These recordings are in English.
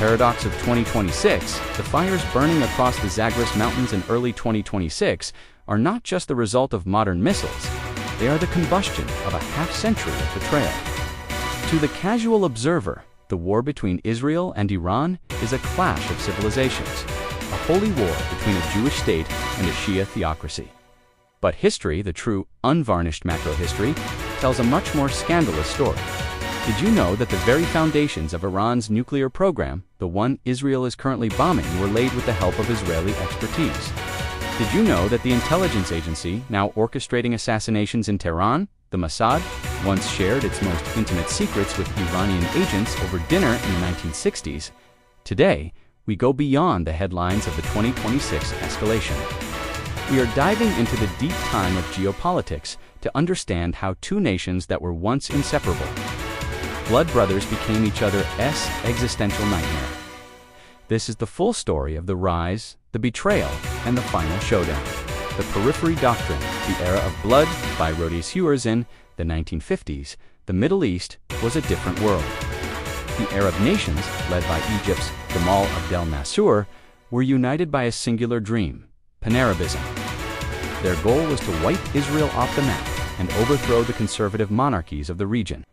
paradox of 2026, the fires burning across the Zagros Mountains in early 2026 are not just the result of modern missiles, they are the combustion of a half-century of betrayal. To the casual observer, the war between Israel and Iran is a clash of civilizations, a holy war between a Jewish state and a Shia theocracy. But history, the true, unvarnished macro-history, tells a much more scandalous story. Did you know that the very foundations of Iran's nuclear program, the one Israel is currently bombing, were laid with the help of Israeli expertise? Did you know that the intelligence agency now orchestrating assassinations in Tehran, the Mossad, once shared its most intimate secrets with Iranian agents over dinner in the 1960s? Today, we go beyond the headlines of the 2026 escalation. We are diving into the deep time of geopolitics to understand how two nations that were once inseparable, blood brothers, became each other's existential nightmare. This is the full story of the rise, the betrayal, and the final showdown. The Periphery Doctrine, the Era of Blood, by Rhodys Hewers. In the 1950s, the Middle East was a different world. The Arab nations, led by Egypt's Gamal Abdel Nasser, were united by a singular dream: Pan-Arabism. Their goal was to wipe Israel off the map and overthrow the conservative monarchies of the region.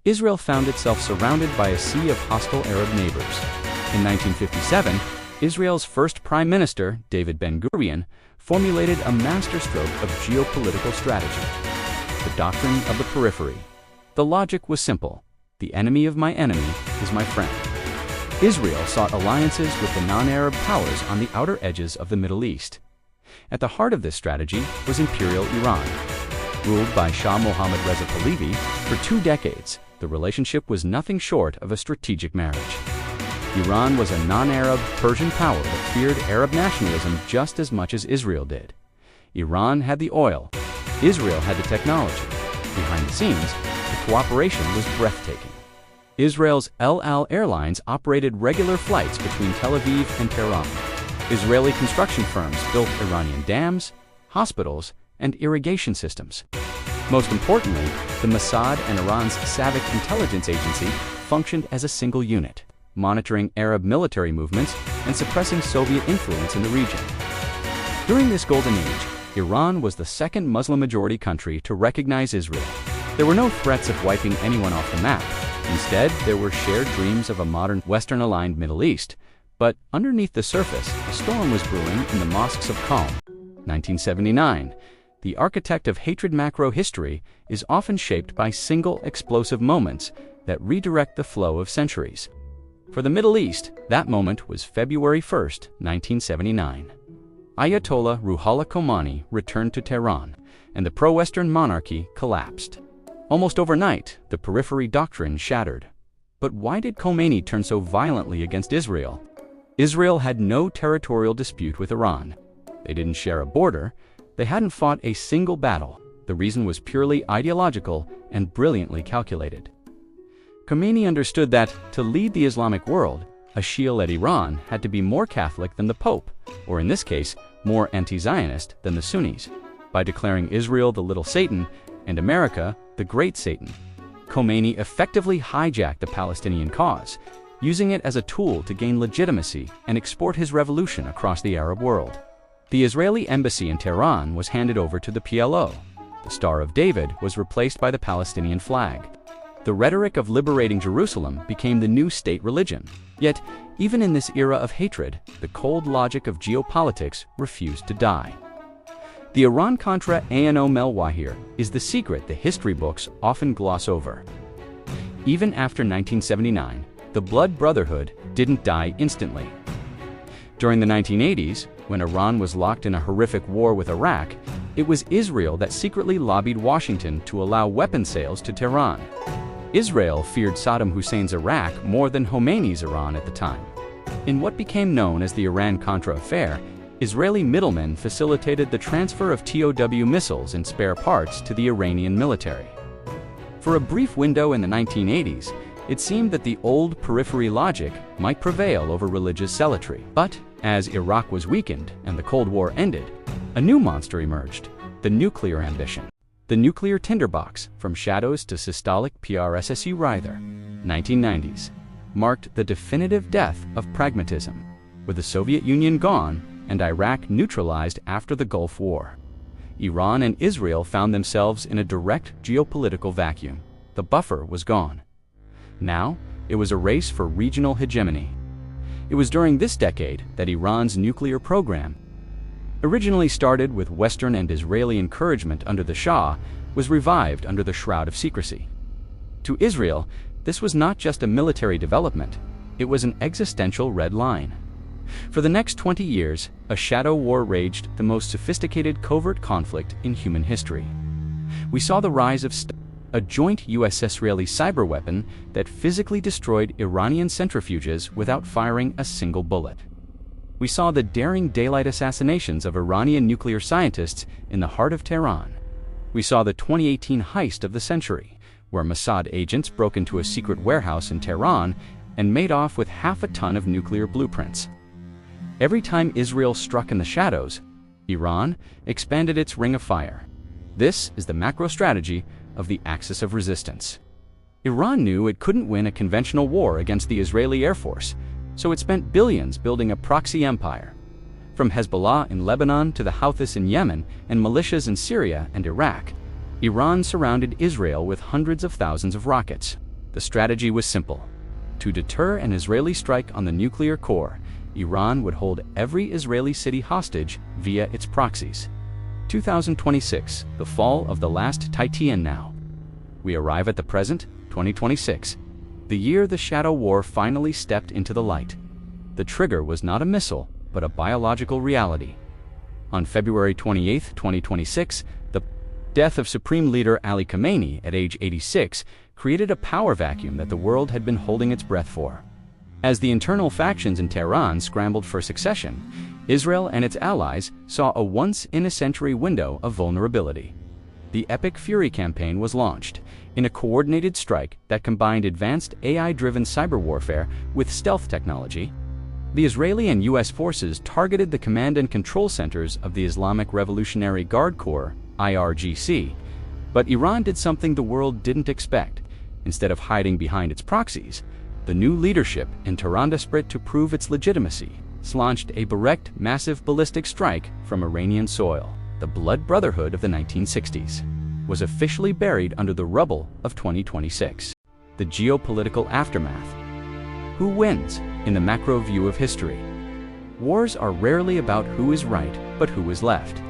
Israel found itself surrounded by a sea of hostile Arab neighbors. In 1957, Israel's first prime minister, David Ben-Gurion, formulated a masterstroke of geopolitical strategy: the doctrine of the periphery. The logic was simple: the enemy of my enemy is my friend. Israel sought alliances with the non-Arab powers on the outer edges of the Middle East. At the heart of this strategy was Imperial Iran. Ruled by Shah Mohammad Reza Pahlavi for 2 decades, the relationship was nothing short of a strategic marriage. Iran was a non-Arab Persian power that feared Arab nationalism just as much as Israel did. Iran had the oil, Israel had the technology. Behind the scenes, the cooperation was breathtaking. Israel's El Al Airlines operated regular flights between Tel Aviv and Tehran. Israeli construction firms built Iranian dams, hospitals, and irrigation systems. Most importantly, the Mossad and Iran's SAVAK intelligence agency functioned as a single unit, monitoring Arab military movements and suppressing Soviet influence in the region. During this golden age, Iran was the second Muslim-majority country to recognize Israel. There were no threats of wiping anyone off the map. Instead, there were shared dreams of a modern, Western-aligned Middle East. But underneath the surface, a storm was brewing in the mosques of Qom. 1979. The architect of hatred macro history is often shaped by single explosive moments that redirect the flow of centuries. For the Middle East, that moment was February 1, 1979. Ayatollah Ruhollah Khomeini returned to Tehran, and the pro-Western monarchy collapsed. Almost overnight, the Periphery Doctrine shattered. But why did Khomeini turn so violently against Israel? Israel had no territorial dispute with Iran. They didn't share a border. They hadn't fought a single battle. The reason was purely ideological and brilliantly calculated. Khomeini understood that, to lead the Islamic world, a Shia-led Iran had to be more Catholic than the Pope, or in this case, more anti-Zionist than the Sunnis. By declaring Israel the little Satan and America the great Satan, Khomeini effectively hijacked the Palestinian cause, using it as a tool to gain legitimacy and export his revolution across the Arab world. The Israeli embassy in Tehran was handed over to the PLO. The Star of David was replaced by the Palestinian flag. The rhetoric of liberating Jerusalem became the new state religion. Yet, even in this era of hatred, the cold logic of geopolitics refused to die. The Iran-Contra ANO Melwahir is the secret the history books often gloss over. Even after 1979, the Blood Brotherhood didn't die instantly. During the 1980s, when Iran was locked in a horrific war with Iraq, it was Israel that secretly lobbied Washington to allow weapon sales to Tehran. Israel feared Saddam Hussein's Iraq more than Khomeini's Iran at the time. In what became known as the Iran-Contra affair, Israeli middlemen facilitated the transfer of TOW missiles and spare parts to the Iranian military. For a brief window in the 1980s, it seemed that the old periphery logic might prevail over religious zealotry. But as Iraq was weakened and the Cold War ended, a new monster emerged: the nuclear ambition. The nuclear tinderbox, from shadows to systolic PRSSU writher. 1990s. marked the definitive death of pragmatism, with the Soviet Union gone and Iraq neutralized after the Gulf War. Iran and Israel found themselves in a direct geopolitical vacuum. The buffer was gone. Now, it was a race for regional hegemony. It was during this decade that Iran's nuclear program, originally started with Western and Israeli encouragement under the Shah, was revived under the shroud of secrecy. To Israel, this was not just a military development, it was an existential red line. For the next 20 years, a shadow war raged, the most sophisticated covert conflict in human history. We saw the rise of a joint US-Israeli cyber weapon that physically destroyed Iranian centrifuges without firing a single bullet. We saw the daring daylight assassinations of Iranian nuclear scientists in the heart of Tehran. We saw the 2018 heist of the century, where Mossad agents broke into a secret warehouse in Tehran and made off with half a ton of nuclear blueprints. Every time Israel struck in the shadows, Iran expanded its ring of fire. This is the macro strategy of the axis of resistance. Iran knew it couldn't win a conventional war against the Israeli Air Force, so it spent billions building a proxy empire. From Hezbollah in Lebanon to the Houthis in Yemen and militias in Syria and Iraq, Iran surrounded Israel with hundreds of thousands of rockets. The strategy was simple. To deter an Israeli strike on the nuclear core, Iran would hold every Israeli city hostage via its proxies. 2026, the fall of the last Titan now. We arrive at the present, 2026, the year the shadow war finally stepped into the light. The trigger was not a missile, but a biological reality. On February 28, 2026, the death of Supreme Leader Ali Khamenei at age 86 created a power vacuum that the world had been holding its breath for. As the internal factions in Tehran scrambled for succession, Israel and its allies saw a once-in-a-century window of vulnerability. The Epic Fury campaign was launched, in a coordinated strike that combined advanced AI-driven cyber warfare with stealth technology. The Israeli and US forces targeted the command and control centers of the Islamic Revolutionary Guard Corps, IRGC, but Iran did something the world didn't expect. Instead of hiding behind its proxies, the new leadership in Tehran, desperate to prove its legitimacy, launched a direct, massive ballistic strike from Iranian soil. The Blood Brotherhood of the 1960s was officially buried under the rubble of 2026. The geopolitical aftermath. Who wins in the macro view of history? Wars are rarely about who is right, but who is left.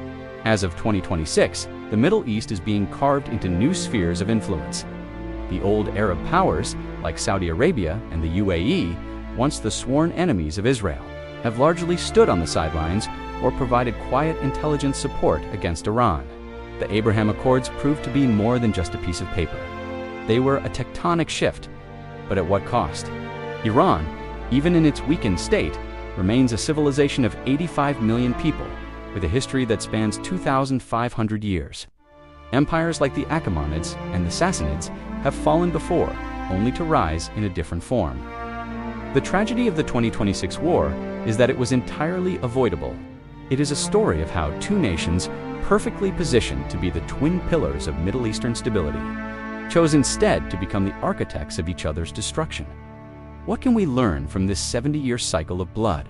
As of 2026, the Middle East is being carved into new spheres of influence. The old Arab powers, like Saudi Arabia and the UAE, once the sworn enemies of Israel, have largely stood on the sidelines or provided quiet intelligence support against Iran. The Abraham Accords proved to be more than just a piece of paper. They were a tectonic shift, but at what cost? Iran, even in its weakened state, remains a civilization of 85 million people, with a history that spans 2,500 years. Empires like the Achaemenids and the Sassanids have fallen before, only to rise in a different form. The tragedy of the 2026 war is that it was entirely avoidable. It is a story of how two nations, perfectly positioned to be the twin pillars of Middle Eastern stability, chose instead to become the architects of each other's destruction. What can we learn from this 70-year cycle of blood?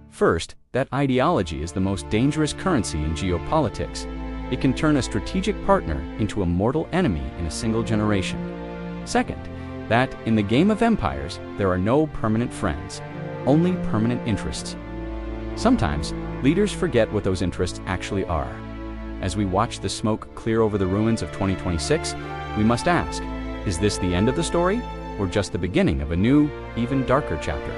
First, that ideology is the most dangerous currency in geopolitics. It can turn a strategic partner into a mortal enemy in a single generation. Second, that in the game of empires, there are no permanent friends, only permanent interests. Sometimes, leaders forget what those interests actually are. As we watch the smoke clear over the ruins of 2026, we must ask, is this the end of the story, or just the beginning of a new, even darker chapter?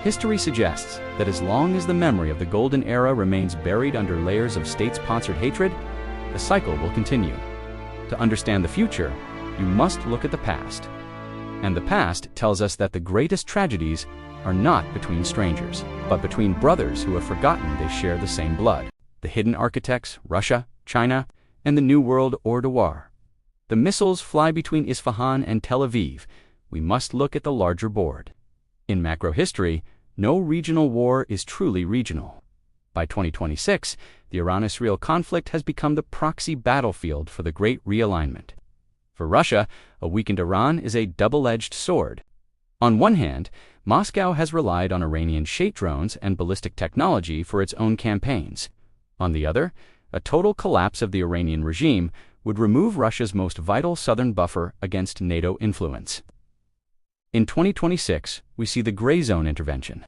History suggests that as long as the memory of the golden era remains buried under layers of state-sponsored hatred, the cycle will continue. To understand the future, you must look at the past. And the past tells us that the greatest tragedies are not between strangers, but between brothers who have forgotten they share the same blood. The hidden architects, Russia, China, and the New World Order. The missiles fly between Isfahan and Tel Aviv. We must look at the larger board. In macro history, no regional war is truly regional. By 2026, the Iran-Israel conflict has become the proxy battlefield for the Great Realignment. For Russia, a weakened Iran is a double-edged sword. On one hand, Moscow has relied on Iranian drones and ballistic technology for its own campaigns. On the other, a total collapse of the Iranian regime would remove Russia's most vital southern buffer against NATO influence. In 2026, we see the gray zone intervention.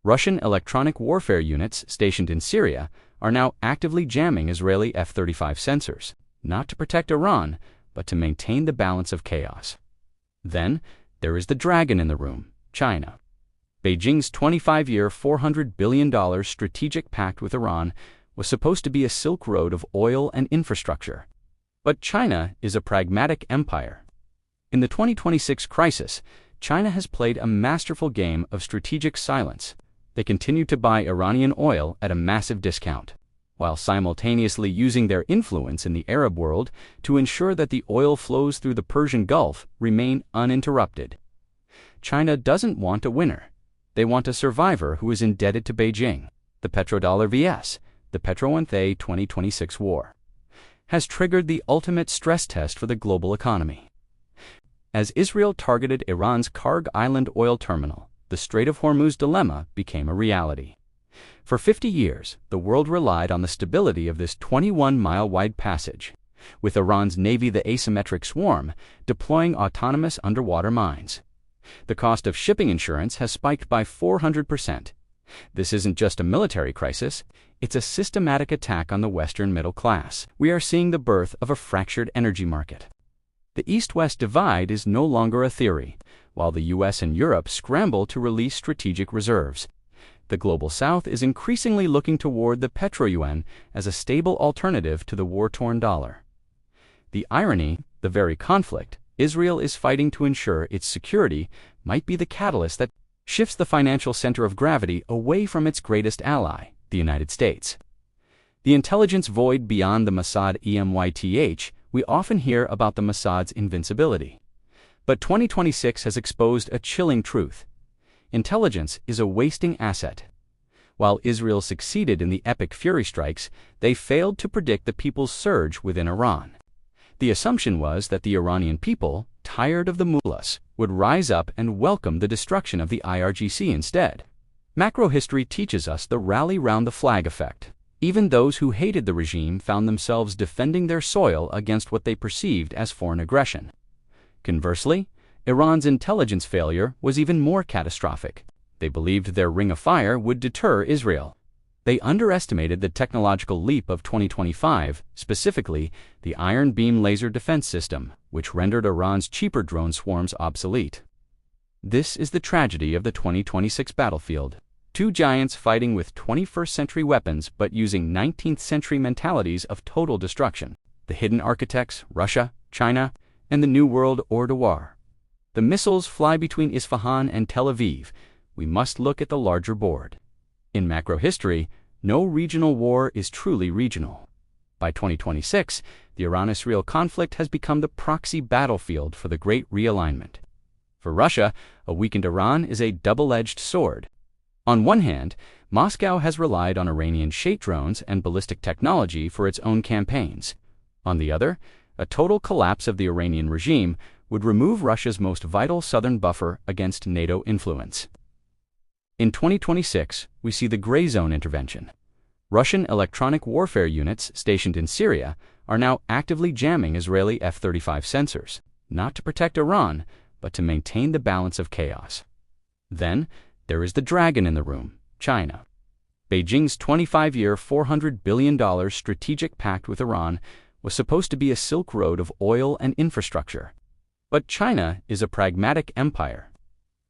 Russian electronic warfare units stationed in Syria are now actively jamming Israeli F-35 sensors, not to protect Iran, but to maintain the balance of chaos. Then, there is the dragon in the room, China. Beijing's 25-year, $400 billion strategic pact with Iran was supposed to be a Silk Road of oil and infrastructure. But China is a pragmatic empire. In the 2026 crisis, China has played a masterful game of strategic silence. They continue to buy Iranian oil at a massive discount, while simultaneously using their influence in the Arab world to ensure that the oil flows through the Persian Gulf remain uninterrupted. China doesn't want a winner. They want a survivor who is indebted to Beijing. The petrodollar vs. the Petro-Yuan 2026 war has triggered the ultimate stress test for the global economy. As Israel targeted Iran's Karg Island oil terminal, the Strait of Hormuz dilemma became a reality. For 50 years, the world relied on the stability of this 21-mile-wide passage, with Iran's navy, the asymmetric swarm, deploying autonomous underwater mines. The cost of shipping insurance has spiked by 400%. This isn't just a military crisis, it's a systematic attack on the Western middle class. We are seeing the birth of a fractured energy market. The East-West divide is no longer a theory, while the US and Europe scramble to release strategic reserves. The Global South is increasingly looking toward the petro-yuan as a stable alternative to the war-torn dollar. The irony, the very conflict Israel is fighting to ensure its security, might be the catalyst that shifts the financial center of gravity away from its greatest ally, the United States. The intelligence void beyond the Mossad EMYTH, we often hear about the Mossad's invincibility. But 2026 has exposed a chilling truth. Intelligence is a wasting asset. While Israel succeeded in the epic Fury strikes, they failed to predict the people's surge within Iran. The assumption was that the Iranian people, tired of the mullahs, would rise up and welcome the destruction of the IRGC instead. Macro history teaches us the rally round the flag effect. Even those who hated the regime found themselves defending their soil against what they perceived as foreign aggression. Conversely, Iran's intelligence failure was even more catastrophic. They believed their ring of fire would deter Israel. They underestimated the technological leap of 2025, specifically the Iron Beam laser defense system, which rendered Iran's cheaper drone swarms obsolete. This is the tragedy of the 2026 battlefield. Two giants fighting with 21st-century weapons but using 19th-century mentalities of total destruction. The hidden architects, Russia, China, and the New World Order war. The missiles fly between Isfahan and Tel Aviv. We must look at the larger board. In macro history, no regional war is truly regional. By 2026, the Iran-Israel conflict has become the proxy battlefield for the Great Realignment. For Russia, a weakened Iran is a double-edged sword. On one hand, Moscow has relied on Iranian drones and ballistic technology for its own campaigns. On the other, a total collapse of the Iranian regime would remove Russia's most vital southern buffer against NATO influence. In 2026, we see the gray zone intervention. Russian electronic warfare units stationed in Syria are now actively jamming Israeli F-35 sensors, not to protect Iran, but to maintain the balance of chaos. Then, there is the dragon in the room, China. Beijing's 25-year, $400 billion strategic pact with Iran was supposed to be a Silk Road of oil and infrastructure. But China is a pragmatic empire.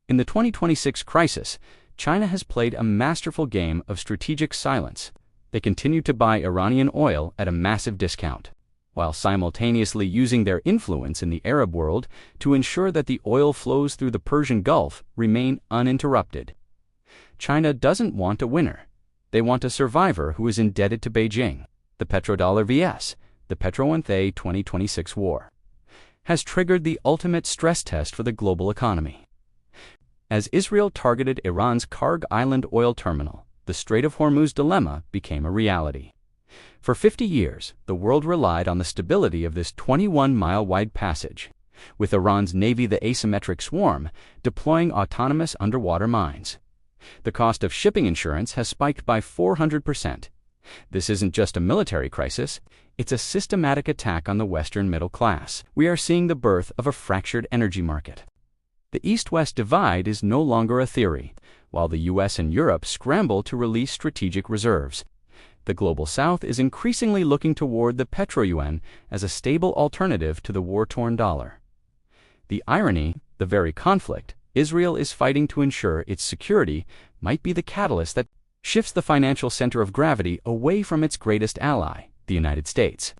In the 2026 crisis, China has played a masterful game of strategic silence. They continue to buy Iranian oil at a massive discount, while simultaneously using their influence in the Arab world to ensure that the oil flows through the Persian Gulf remain uninterrupted. China doesn't want a winner. They want a survivor who is indebted to Beijing. The petrodollar vs. the Petro-Yuan 2026 war has triggered the ultimate stress test for the global economy. As Israel targeted Iran's Karg Island oil terminal, the Strait of Hormuz dilemma became a reality. For 50 years, the world relied on the stability of this 21-mile-wide passage, with Iran's navy the asymmetric swarm, deploying autonomous underwater mines. The cost of shipping insurance has spiked by 400%. This isn't just a military crisis, it's a systematic attack on the Western middle class. We are seeing the birth of a fractured energy market. The East-West divide is no longer a theory, while the US and Europe scramble to release strategic reserves. The Global South is increasingly looking toward the petro-yuan as a stable alternative to the war-torn dollar. The irony, the very conflict Israel is fighting to ensure its security, might be the catalyst that shifts the financial center of gravity away from its greatest ally, the United States.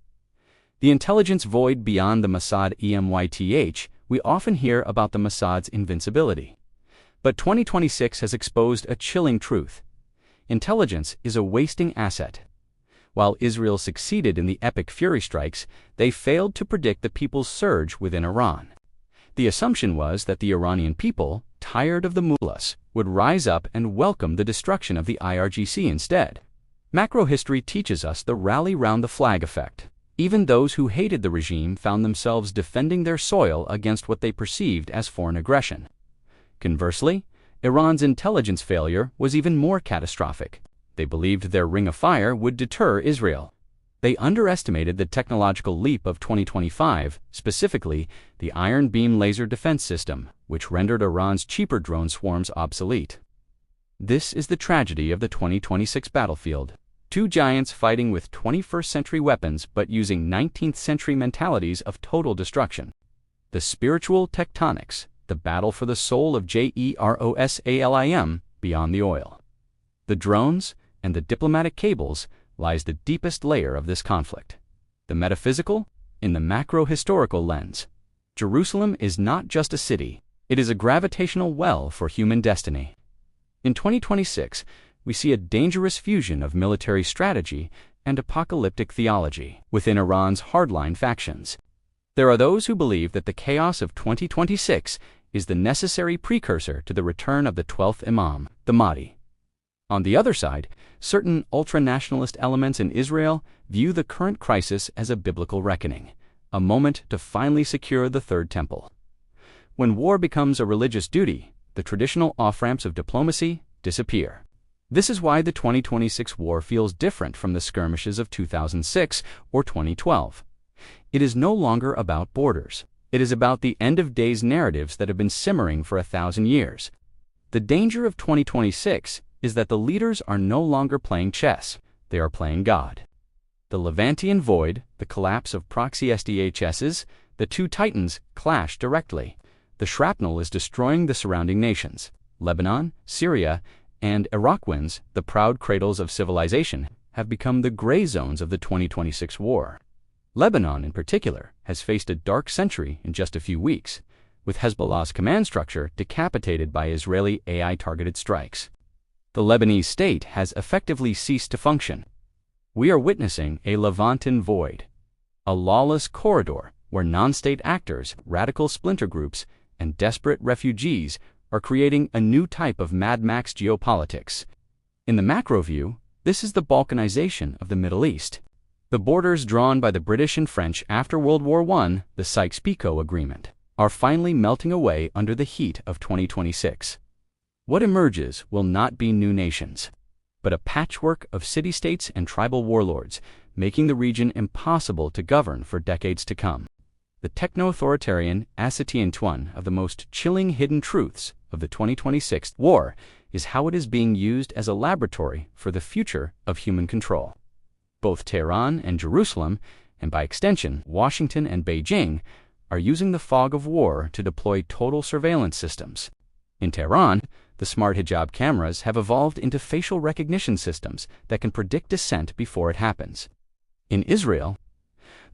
The intelligence void beyond the Mossad EMYTH, we often hear about the Mossad's invincibility. But 2026 has exposed a chilling truth. Intelligence is a wasting asset. While Israel succeeded in the epic Fury strikes, they failed to predict the people's surge within Iran. The assumption was that the Iranian people, tired of the mullahs, would rise up and welcome the destruction of the IRGC instead. Macro history teaches us the rally round the flag effect. Even those who hated the regime found themselves defending their soil against what they perceived as foreign aggression. Conversely, Iran's intelligence failure was even more catastrophic. They believed their ring of fire would deter Israel. They underestimated the technological leap of 2025, specifically the Iron Beam laser defense system, which rendered Iran's cheaper drone swarms obsolete. This is the tragedy of the 2026 battlefield. Two giants fighting with 21st-century weapons but using 19th-century mentalities of total destruction. The spiritual tectonics, the battle for the soul of Jerusalem beyond the oil. The drones and the diplomatic cables lies the deepest layer of this conflict. The metaphysical, in the macro-historical lens. Jerusalem is not just a city, it is a gravitational well for human destiny. In 2026, we see a dangerous fusion of military strategy and apocalyptic theology within Iran's hardline factions. There are those who believe that the chaos of 2026 is the necessary precursor to the return of the 12th Imam, the Mahdi. On the other side, certain ultra-nationalist elements in Israel view the current crisis as a biblical reckoning, a moment to finally secure the Third Temple. When war becomes a religious duty, the traditional off-ramps of diplomacy disappear. This is why the 2026 war feels different from the skirmishes of 2006 or 2012. It is no longer about borders. It is about the end-of-days narratives that have been simmering for 1,000 years. The danger of 2026 is that the leaders are no longer playing chess, they are playing God. The Levantian void, the collapse of Proxy SDHSs, the two titans clash directly. The shrapnel is destroying the surrounding nations. Lebanon, Syria, and Iraqwins, the proud cradles of civilization, have become the gray zones of the 2026 war. Lebanon, in particular, has faced a dark century in just a few weeks, with Hezbollah's command structure decapitated by Israeli AI-targeted strikes. The Lebanese state has effectively ceased to function. We are witnessing a Levantan void, a lawless corridor where non-state actors, radical splinter groups, and desperate refugees are creating a new type of Mad Max geopolitics. In the macro view, this is the Balkanization of the Middle East. The borders drawn by the British and French after World War I, the Sykes-Picot Agreement, are finally melting away under the heat of 2026. What emerges will not be new nations, but a patchwork of city-states and tribal warlords, making the region impossible to govern for decades to come. The techno-authoritarian Assyrian one of the most chilling hidden truths of the 2026 war is how it is being used as a laboratory for the future of human control. Both Tehran and Jerusalem, and by extension Washington and Beijing, are using the fog of war to deploy total surveillance systems. In Tehran, the smart hijab cameras have evolved into facial recognition systems that can predict dissent before it happens. In Israel,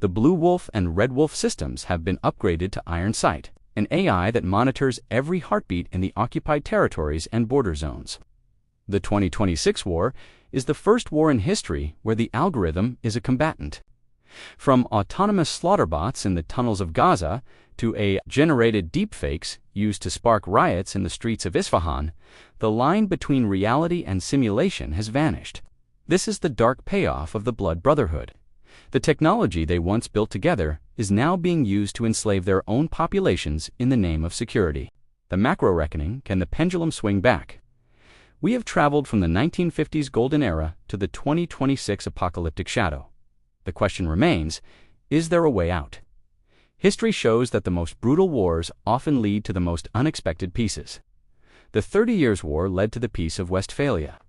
the Blue Wolf and Red Wolf systems have been upgraded to Iron Sight, an AI that monitors every heartbeat in the occupied territories and border zones. The 2026 war is the first war in history where the algorithm is a combatant. From autonomous slaughter bots in the tunnels of Gaza to AI-generated deepfakes used to spark riots in the streets of Isfahan, the line between reality and simulation has vanished. This is the dark payoff of the Blood Brotherhood. The technology they once built together is now being used to enslave their own populations in the name of security. The macro reckoning: can the pendulum swing back? We have traveled from the 1950s golden era to the 2026 apocalyptic shadow. The question remains, is there a way out? History shows that the most brutal wars often lead to the most unexpected peaces. The 30 Years' War led to the Peace of Westphalia.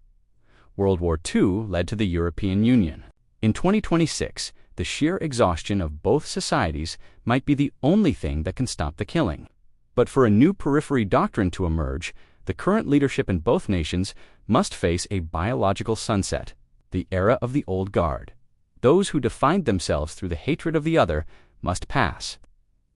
World War II led to the European Union. In 2026, the sheer exhaustion of both societies might be the only thing that can stop the killing. But for a new periphery doctrine to emerge, the current leadership in both nations must face a biological sunset, the era of the old guard. Those who defined themselves through the hatred of the other must pass.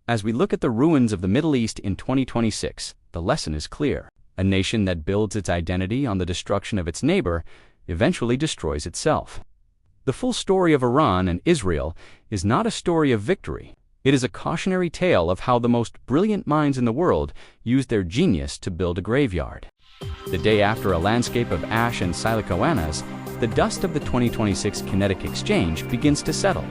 As we look at the ruins of the Middle East in 2026, the lesson is clear. A nation that builds its identity on the destruction of its neighbor eventually destroys itself. The full story of Iran and Israel is not a story of victory. It is a cautionary tale of how the most brilliant minds in the world used their genius to build a graveyard. The day after a landscape of ash and silicoanas, the dust of the 2026 kinetic exchange begins to settle.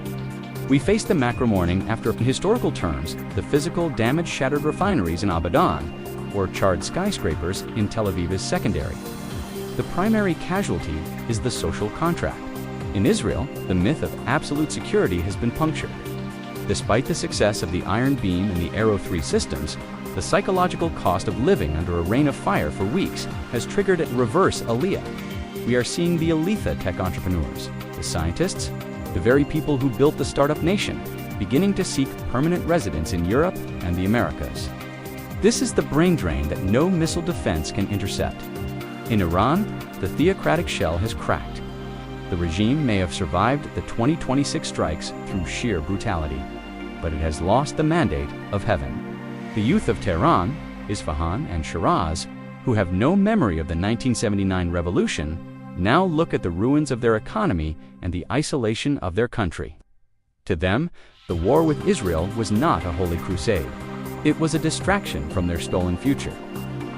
We face the macro morning after, in historical terms, the physical damage-shattered refineries in Abadan or charred skyscrapers in Tel Aviv is secondary. The primary casualty is the social contract. In Israel, the myth of absolute security has been punctured. Despite the success of the Iron Beam and the Arrow 3 systems, the psychological cost of living under a rain of fire for weeks has triggered a reverse aliyah. We are seeing the Aletha tech entrepreneurs, the scientists, the very people who built the startup nation, beginning to seek permanent residence in Europe and the Americas. This is the brain drain that no missile defense can intercept. In Iran, the theocratic shell has cracked. The regime may have survived the 2026 strikes through sheer brutality, but it has lost the mandate of heaven. The youth of Tehran, Isfahan, and Shiraz, who have no memory of the 1979 revolution, now look at the ruins of their economy and the isolation of their country. To them, the war with Israel was not a holy crusade. It was a distraction from their stolen future.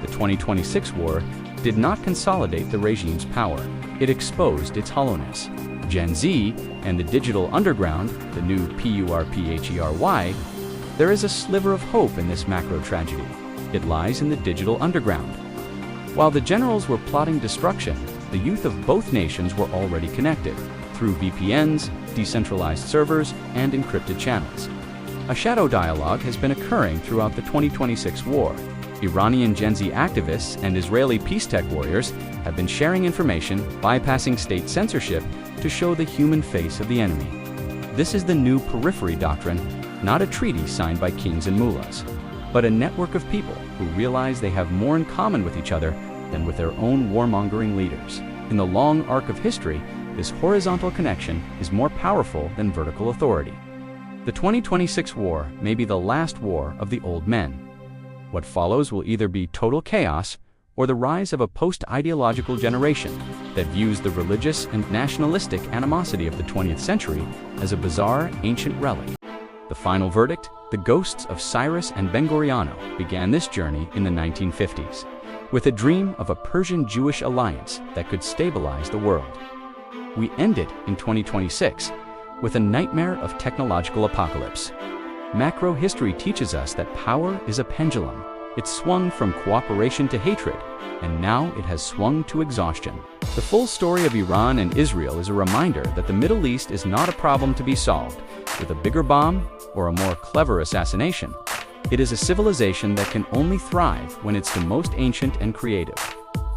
The 2026 war did not consolidate the regime's power. It exposed its hollowness. Gen Z and the digital underground, the new PURPHERY, there is a sliver of hope in this macro tragedy. It lies in the digital underground. While the generals were plotting destruction, the youth of both nations were already connected through VPNs, decentralized servers, and encrypted channels. A shadow dialogue has been occurring throughout the 2026 war. Iranian Gen Z activists and Israeli peace tech warriors have been sharing information, bypassing state censorship to show the human face of the enemy. This is the new periphery doctrine, not a treaty signed by kings and mullahs, but a network of people who realize they have more in common with each other than with their own warmongering leaders. In the long arc of history, this horizontal connection is more powerful than vertical authority. The 2026 war may be the last war of the old men. What follows will either be total chaos or the rise of a post-ideological generation that views the religious and nationalistic animosity of the 20th century as a bizarre, ancient relic. The final verdict: the ghosts of Cyrus and Ben-Gurion began this journey in the 1950s, with a dream of a Persian-Jewish alliance that could stabilize the world. We end it in 2026 with a nightmare of technological apocalypse. Macro history teaches us that power is a pendulum. It swung from cooperation to hatred, and now it has swung to exhaustion. The full story of Iran and Israel is a reminder that the Middle East is not a problem to be solved with a bigger bomb or a more clever assassination. It is a civilization that can only thrive when it's the most ancient and creative.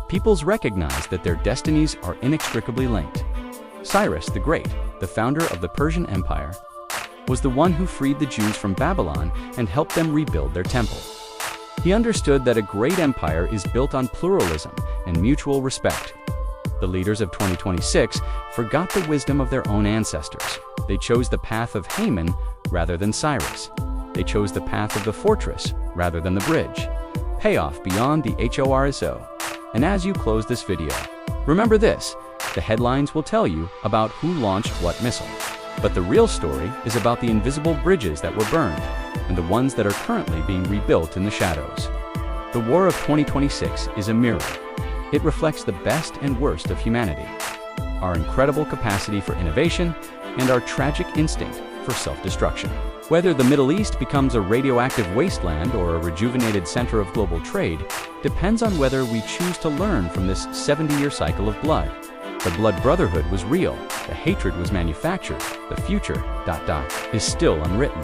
Peoples recognize that their destinies are inextricably linked. Cyrus the Great, the founder of the Persian Empire, was the one who freed the Jews from Babylon and helped them rebuild their temple. He understood that a great empire is built on pluralism and mutual respect. The leaders of 2026 forgot the wisdom of their own ancestors. They chose the path of Haman rather than Cyrus. They chose the path of the fortress rather than the bridge. Payoff beyond the HORSO. And as you close this video, remember this: the headlines will tell you about who launched what missile. But the real story is about the invisible bridges that were burned and the ones that are currently being rebuilt in the shadows. The war of 2026 is a mirror. It reflects the best and worst of humanity, our incredible capacity for innovation and our tragic instinct for self-destruction. Whether the Middle East becomes a radioactive wasteland or a rejuvenated center of global trade depends on whether we choose to learn from this 70-year cycle of blood. The blood brotherhood was real, the hatred was manufactured, the future, is still unwritten.